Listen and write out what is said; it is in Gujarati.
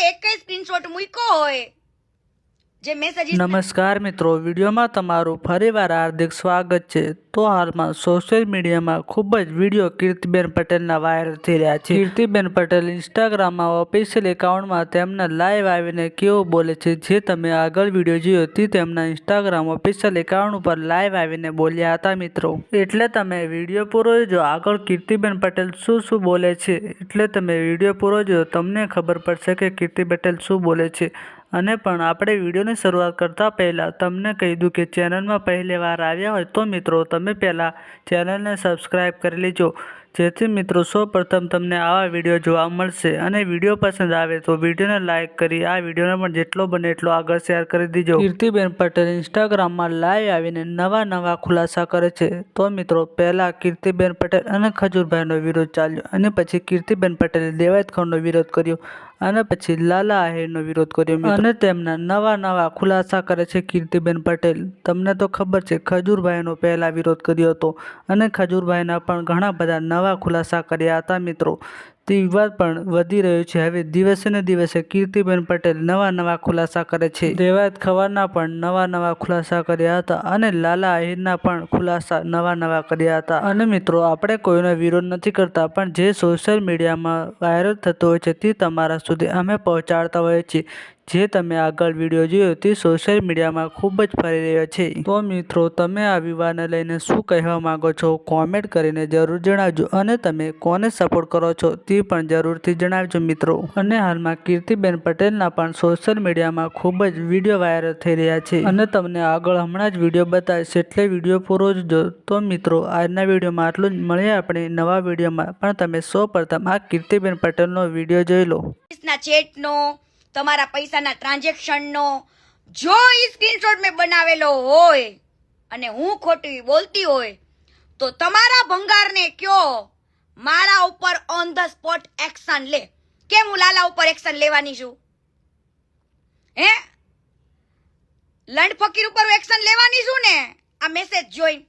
એક સ્ક્રીનશોટ મૂક્યો હોય જે મેસેજ। નમસ્કાર મિત્રો, વિડીયોમાં તમારું ફરીવાર હાર્દિક સ્વાગત છે। તો હાલમાં સોશિયલ મીડિયામાં ખૂબ જ વિડીયો કીર્તિબેન પટેલના વાયરલ થઈ રહ્યા છે। કીર્તિબેન પટેલ ઇન્સ્ટાગ્રામમાં ઓફિશિયલ એકાઉન્ટમાં તેમના લાઈવ આવીને કેવું બોલે છે, જે તમે આગળ વિડીયો જોયો તે તેમના ઇન્સ્ટાગ્રામ ઓફિશિયલ એકાઉન્ટ ઉપર લાઈવ આવીને બોલ્યા હતા મિત્રો। એટલે તમે વિડીયો પૂરો જો આગળ કીર્તિબેન પટેલ શું બોલે છે, એટલે તમે વિડીયો પૂરો જો તમને ખબર પડશે કે કીર્તિ પટેલ શું બોલે છે। અને પણ આપણે વિડીયોની શરૂઆત કરતા પહેલાં તમને કહી દઉં કે ચેનલમાં પહેલી વાર આવ્યા હોય તો મિત્રો તમે પહેલાં ચેનલને સબસ્ક્રાઈબ કરી લેજો, જેથી મિત્રો સૌપ્રથમ તમને આવા વિડીયો જોવા મળશે। અને વિડીયો પસંદ આવે તો વિડીયોને લાઇક કરી આ વિડીયોને પણ જેટલો બને એટલો આગળ શેર કરી દીજો। કીર્તિબેન પટેલ ઇન્સ્ટાગ્રામમાં લાઈવ આવીને નવા ખુલાસા કરે છે। તો મિત્રો પહેલાં કીર્તિબેન પટેલ અને ખજૂરભાઈનો વિરોધ ચાલ્યો, અને પછી કીર્તિબેન પટેલે દેવાયત ખાનનો વિરોધ કર્યો, અને પછી લાલા આહિરનો વિરોધ કર્યો અને તેમના નવા ખુલાસા કરે છે કીર્તિબેન પટેલ। તમને તો ખબર છે ખજૂરભાઈનો પહેલા વિરોધ કર્યો હતો, અને ખજૂરભાઈના પણ ઘણા બધા નવા ખુલાસા કર્યા હતા મિત્રો। તે વિવાદ પણ વધી રહ્યો છે। હવે દિવસે ને દિવસે કીર્તિબેન પટેલ નવા ખુલાસા કરે છે। દેવાયત ખવાના પણ નવા ખુલાસા કર્યા હતા, અને લાલા આહિરના પણ ખુલાસા નવા કર્યા હતા। અને મિત્રો આપણે કોઈનો વિરોધ નથી કરતા, પણ જે સોશિયલ મીડિયામાં વાયરલ થતો હોય છે તે તમારા સુધી અમે પહોંચાડતા હોઈએ છીએ। જે તમે આગળ વિડીયો જોયો તે સોશિયલ મીડિયામાં ખૂબ જ ફરી રહ્યો છે। તો મિત્રો તમે આ વિવાદને લઈને શું કહેવા માંગો છો, કોમેન્ટ કરીને જરૂર જણાવજો, અને તમે કોને સપોર્ટ કરો છો તે પણ જરૂરથી જણાવજો મિત્રો। અને હાલમાં કીર્તિબેન પટેલના પણ સોશિયલ મીડિયામાં ખૂબ જ વિડીયો વાયરલ થઈ રહ્યા છે, અને તમને આગળ હમણાં જ વિડીયો બતાવીશ, એટલે વિડીયો પૂરો જોજો। તો મિત્રો આજના વિડીયોમાં આટલું જ, મળીએ આપણે નવા વિડીયોમાં, પણ તમે સૌપ્રથમ આ કીર્તિબેન પટેલનો વિડીયો જોઈ લો। ચેટનો, તમારા પૈસાના ટ્રાન્ઝેક્શનનો જો સ્ક્રીનશોટ મેં બનાવેલો હોય અને હું ખોટી બોલતી હોય તો તમારા ભંગારને કયો મારા ઉપર ઓન ધ સ્પોટ એક્શન લે। કેમ હું લાલા ઉપર એક્શન લેવાની છું? હે લંડ ફકીર ઉપર એક્શન લેવાની છું ને આ મેસેજ જોઈને?